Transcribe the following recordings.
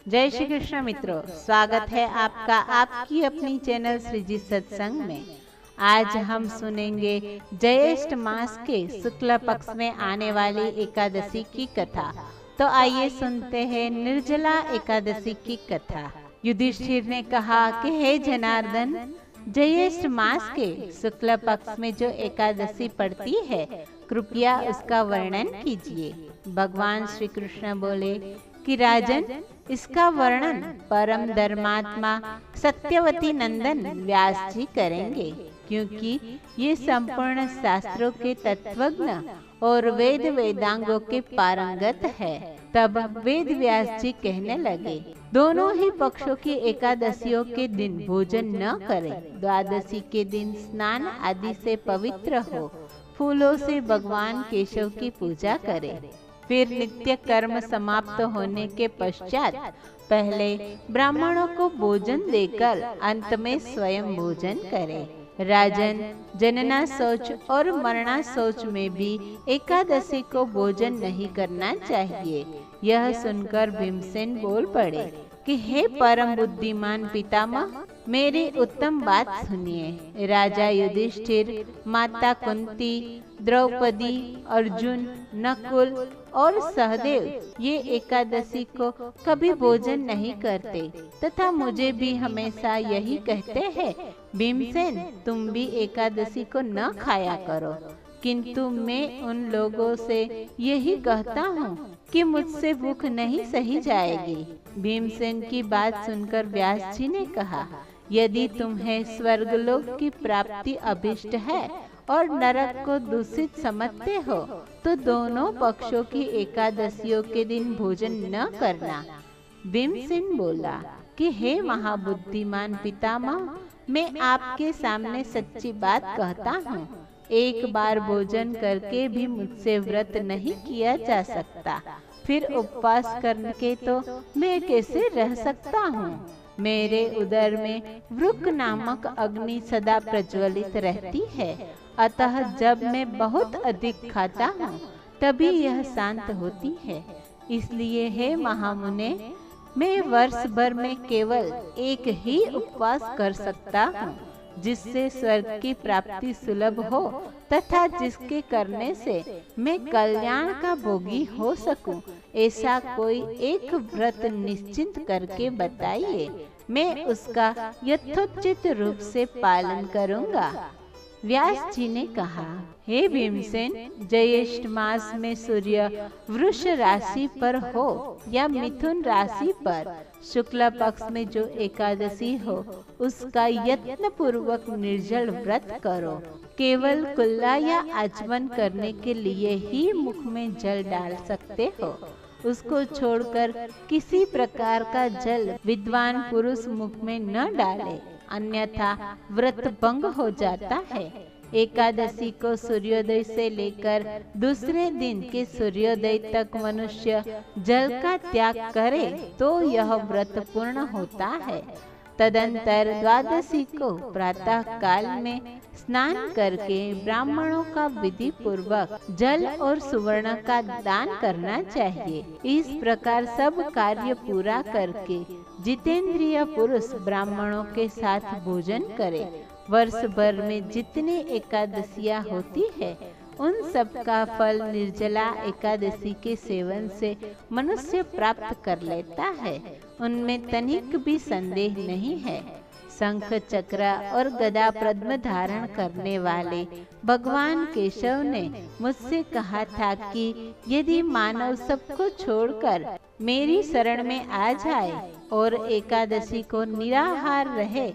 जय श्री कृष्ण मित्रों, स्वागत है आपका आपकी अपनी चैनल श्रीजी सत्संग में। आज हम सुनेंगे ज्येष्ठ मास के शुक्ल पक्ष में आने वाली एकादशी की कथा। तो आइए सुनते हैं निर्जला एकादशी की कथा। युधिष्ठिर ने कहा कि हे जनार्दन, ज्येष्ठ मास के शुक्ल पक्ष में जो एकादशी पड़ती है, कृपया उसका वर्णन कीजिए। भगवान श्री कृष्ण बोले कि राजन, इसका वर्णन परम धर्मात्मा सत्यवती नंदन व्यास जी करेंगे, क्योंकि ये संपूर्ण शास्त्रों के तत्वज्ञ और वेद वेदांगों के पारंगत है। तब वेद व्यास जी कहने लगे, दोनों ही पक्षों की एकादशियों के दिन भोजन न करें। द्वादशी के दिन स्नान आदि से पवित्र हो, फूलों से भगवान केशव की पूजा करें। फिर नित्य कर्म समाप्त होने के पश्चात पहले ब्राह्मणों को भोजन देकर अंत में स्वयं भोजन करें। राजन, जनना शौच और मरना शौच में भी एकादशी को भोजन नहीं करना चाहिए। यह सुनकर भीमसेन बोल पड़े कि हे परम बुद्धिमान पितामह, मेरी उत्तम बात सुनिए। राजा युधिष्ठिर, माता कुंती, द्रौपदी, अर्जुन, नकुल और सहदेव ये एकादशी को कभी भोजन नहीं करते तथा मुझे भी हमेशा यही कहते हैं, भीमसेन तुम भी एकादशी को न खाया करो। किंतु मैं उन लोगों से यही कहता हूँ कि मुझसे भूख नहीं सही जाएगी। भीमसेन की बात सुनकर व्यास जी ने कहा, यदि तुम्हें स्वर्गलोक की प्राप्ति अभिष्ट है और नरक को दूषित समझते हो, तो दोनों पक्षों की एकादशियों के दिन भोजन न करना। भीमसेन बोला कि हे महाबुद्धिमान पितामह, मैं आपके सामने सच्ची बात कहता हूँ। एक बार भोजन करके भी मुझसे व्रत नहीं किया जा सकता, फिर उपवास करके तो मैं कैसे रह सकता हूँ। मेरे उदर में वृक नामक अग्नि सदा प्रज्वलित रहती है, अतः जब मैं बहुत अधिक खाता हूँ तभी यह शांत होती है। इसलिए हे महामुने, मैं वर्ष भर में केवल एक ही उपवास कर सकता हूँ, जिससे स्वर्ग की प्राप्ति सुलभ हो तथा जिसके करने से मैं कल्याण का भोगी हो सकूं। ऐसा कोई एक व्रत निश्चित करके बताइए, मैं उसका यथोचित रूप से पालन करूंगा। व्यास जी ने कहा, हे भीमसेन, ज्येष्ठ मास में सूर्य वृष राशि पर हो या मिथुन राशि पर शुक्ल पक्ष में जो एकादशी हो, उसका यत्न पूर्वक निर्जल व्रत करो। केवल कुल्ला या आचमन करने के लिए ही मुख में जल डाल सकते हो। उसको छोड़कर किसी प्रकार का जल विद्वान पुरुष मुख में न डाले, अन्यथा व्रत भंग हो जाता है। एकादशी को सूर्योदय से लेकर दूसरे दिन के सूर्योदय तक मनुष्य जल का त्याग करे तो यह व्रत पूर्ण होता है। तदंतर द्वादशी को प्रातः काल में स्नान करके ब्राह्मणों का विधि पूर्वक जल और सुवर्ण का दान करना चाहिए। इस प्रकार सब कार्य पूरा करके जितेंद्रिय पुरुष ब्राह्मणों के साथ भोजन करे। वर्ष भर में जितनी एकादशियां होती है, उन सब का फल निर्जला एकादशी के सेवन से मनुष्य प्राप्त कर लेता है, उनमें तनिक भी संदेह नहीं है। शंख, चक्र और गदा पद्म धारण करने वाले भगवान केशव ने मुझसे कहा था कि यदि मानव सबको छोड़कर मेरी शरण में आ जाए और एकादशी को निराहार रहे,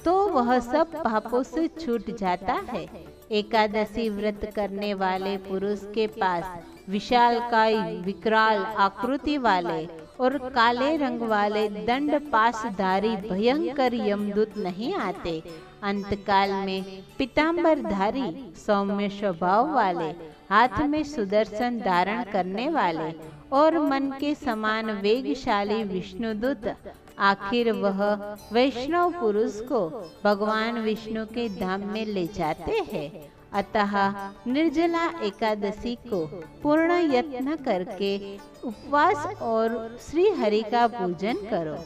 तो वह सब पापों से छूट जाता है। एकादशी व्रत करने वाले पुरुष के पास विशालकाय विकराल आकृति वाले और काले रंग वाले दंड पाशधारी भयंकर यमदूत नहीं आते। अंतकाल में पीतांबरधारी सौम्य स्वभाव वाले, हाथ में सुदर्शन धारण करने वाले और मन के समान वेगशाली विष्णुदूत, आखिर वह वैष्णव पुरुष को भगवान विष्णु के धाम में ले जाते हैं। अतः निर्जला एकादशी को पूर्ण यत्न करके उपवास और श्री हरि का पूजन करो।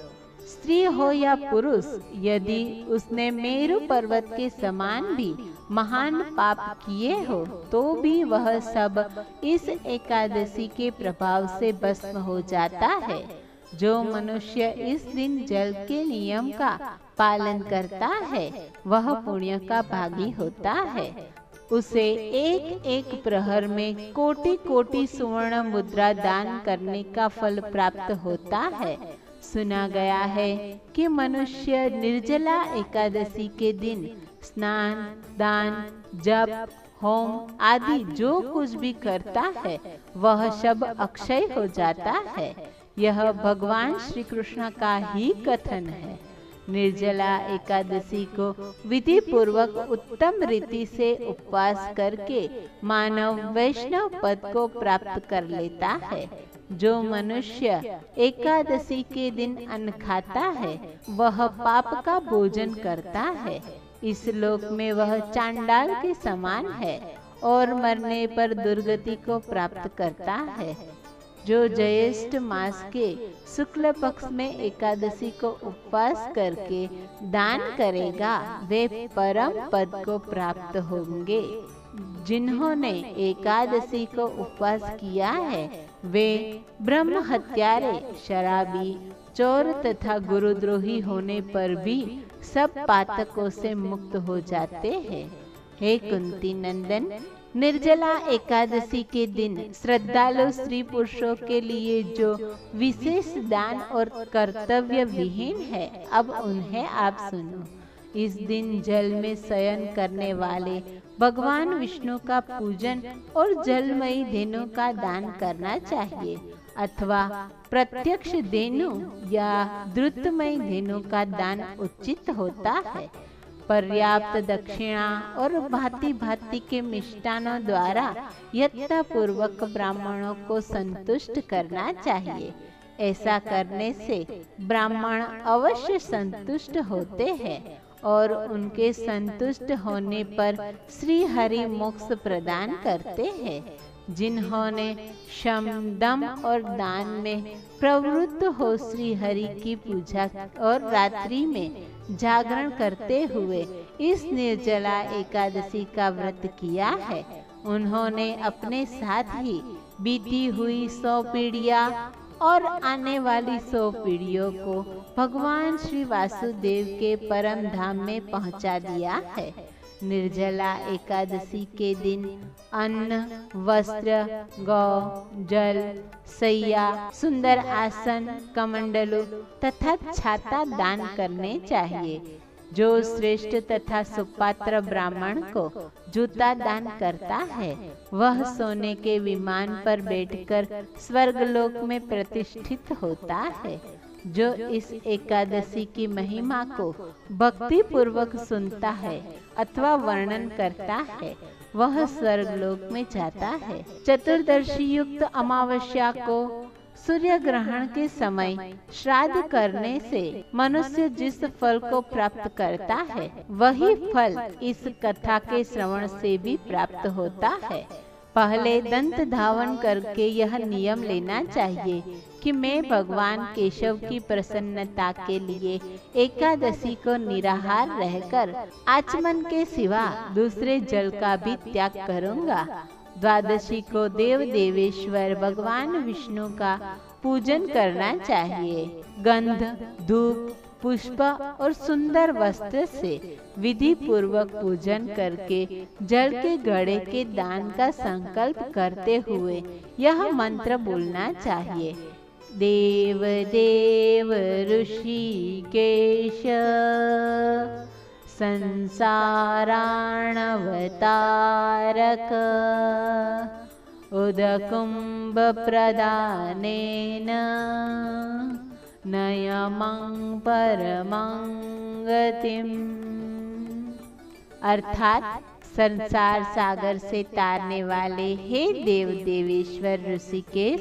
स्त्री हो या पुरुष, यदि उसने मेरु पर्वत के समान भी महान पाप किए हो तो भी वह सब इस एकादशी के प्रभाव से भस्म हो जाता है। जो मनुष्य इस दिन जल के नियम का पालन करता है वह पुण्य का भागी होता है। उसे एक एक प्रहर में कोटि कोटि सुवर्ण मुद्रा दान करने का फल प्राप्त होता है। सुना गया है कि मनुष्य निर्जला एकादशी के दिन स्नान, दान, जप, होम आदि जो कुछ भी करता है वह सब अक्षय हो जाता है। यह भगवान श्री कृष्ण का ही कथन है। निर्जला एकादशी को विधि पूर्वक उत्तम रीति से उपवास करके मानव वैष्णव पद को प्राप्त कर लेता है। जो मनुष्य एकादशी के दिन अन्न खाता है वह पाप का भोजन करता है। इस लोक में वह चांडाल के समान है और मरने पर दुर्गति को प्राप्त करता है। जो ज्येष्ठ मास के शुक्ल पक्ष में एकादशी को उपवास करके दान करेगा वे परम पद को प्राप्त होंगे। जिन्होंने एकादशी को उपवास किया है वे ब्रह्म हत्यारे, शराबी, चोर तथा गुरुद्रोही होने पर भी सब पातकों से मुक्त हो जाते हैं। हे कुंती नंदन, निर्जला एकादशी के दिन श्रद्धालु स्त्री पुरुषों के लिए जो विशेष दान और कर्तव्य विहीन है, अब उन्हें आप सुनो। इस दिन जल में शयन करने वाले भगवान विष्णु का पूजन और जलमयी धेनु का दान करना चाहिए, अथवा प्रत्यक्ष धेनु या द्रुतमयी धेनु का दान उचित होता है। पर्याप्त दक्षिणा और भांति भांति के मिष्टानों द्वारा यत्न पूर्वक ब्राह्मणों को संतुष्ट करना चाहिए। ऐसा करने से ब्राह्मण अवश्य संतुष्ट होते हैं और उनके संतुष्ट होने पर श्री हरि मोक्ष प्रदान करते हैं। जिन्होंने शम, दम और दान में प्रवृत्त हो श्री हरि की पूजा और रात्रि में जागरण करते हुए इस निर्जला एकादशी का व्रत किया है, उन्होंने अपने साथ ही बीती हुई 100 पीढ़ियां और आने वाली 100 पीढ़ियों को भगवान श्री वासुदेव के परम धाम में पहुंचा दिया है। निर्जला एकादशी के दिन अन्न, वस्त्र, गौ, जल, सैया, सुंदर आसन, कमंडलू तथा छाता दान करने चाहिए। जो श्रेष्ठ तथा सुपात्र ब्राह्मण को जूता दान करता है वह सोने के विमान पर बैठकर स्वर्गलोक में प्रतिष्ठित होता है। जो इस एकादशी की महिमा को भक्ति पूर्वक सुनता है अथवा वर्णन करता है वह स्वर्गलोक में जाता है। चतुर्दशी युक्त अमावस्या को सूर्य ग्रहण के समय श्राद्ध करने से मनुष्य जिस फल को प्राप्त करता है वही फल इस कथा के श्रवण से भी प्राप्त होता है। पहले दंत धावन करके यह नियम लेना चाहिए कि मैं भगवान केशव की प्रसन्नता के लिए एकादशी को निराहार रहकर आचमन के सिवा दूसरे जल का भी त्याग करूंगा। द्वादशी को देव देवेश्वर भगवान विष्णु का पूजन करना चाहिए। गंध, धूप, पुष्प और सुंदर वस्त्र से विधि पूर्वक पूजन करके जल के घड़े के दान का संकल्प करते हुए यह मंत्र बोलना चाहिए। देव देव ऋषिकेश संसाराणवतारक उदकुंभ प्रदानेन नयमं परमं गतिम्। अर्थात संसार सागर से तारने वाले हे देव देवेश्वर ऋषिकेश,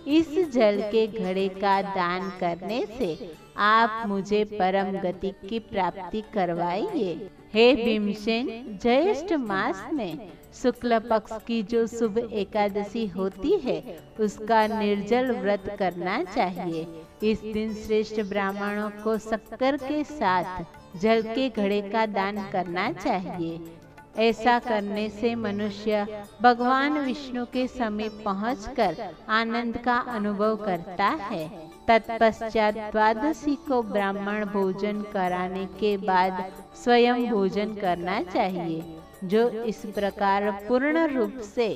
इस जल के घड़े का दान करने से आप मुझे परम गति की प्राप्ति करवाइए। हे भीमसेन, ज्येष्ठ मास में शुक्ल पक्ष की जो शुभ एकादशी होती है उसका निर्जल व्रत करना चाहिए। इस दिन श्रेष्ठ ब्राह्मणों को शक्कर के साथ जल के घड़े का दान करना चाहिए। ऐसा करने से मनुष्य भगवान विष्णु के समीप पहुंचकर आनंद का अनुभव करता है। तत्पश्चात द्वादशी को ब्राह्मण भोजन कराने के बाद स्वयं भोजन करना चाहिए। जो इस प्रकार पूर्ण रूप से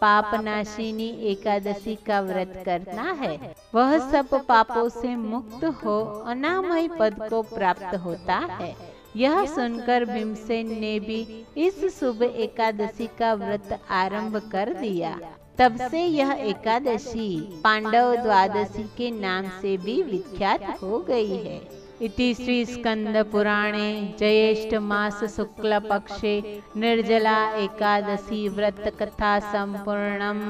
पापनाशिनी एकादशी का व्रत करता है वह सब पापों से मुक्त हो अनामय पद को प्राप्त होता है। यह सुनकर भीमसेन ने भी इस शुभ एकादशी का व्रत आरंभ कर दिया। तब से यह एकादशी पांडव द्वादशी के नाम से भी विख्यात हो गई है। इति श्री स्कंद पुराणे ज्येष्ठ मास शुक्ल पक्षे निर्जला एकादशी व्रत कथा संपूर्णम।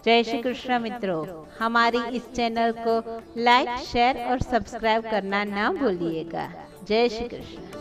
जय श्री कृष्ण मित्रों, हमारी इस चैनल को लाइक, शेयर और सब्सक्राइब करना ना भूलिएगा। जय श्री कृष्ण।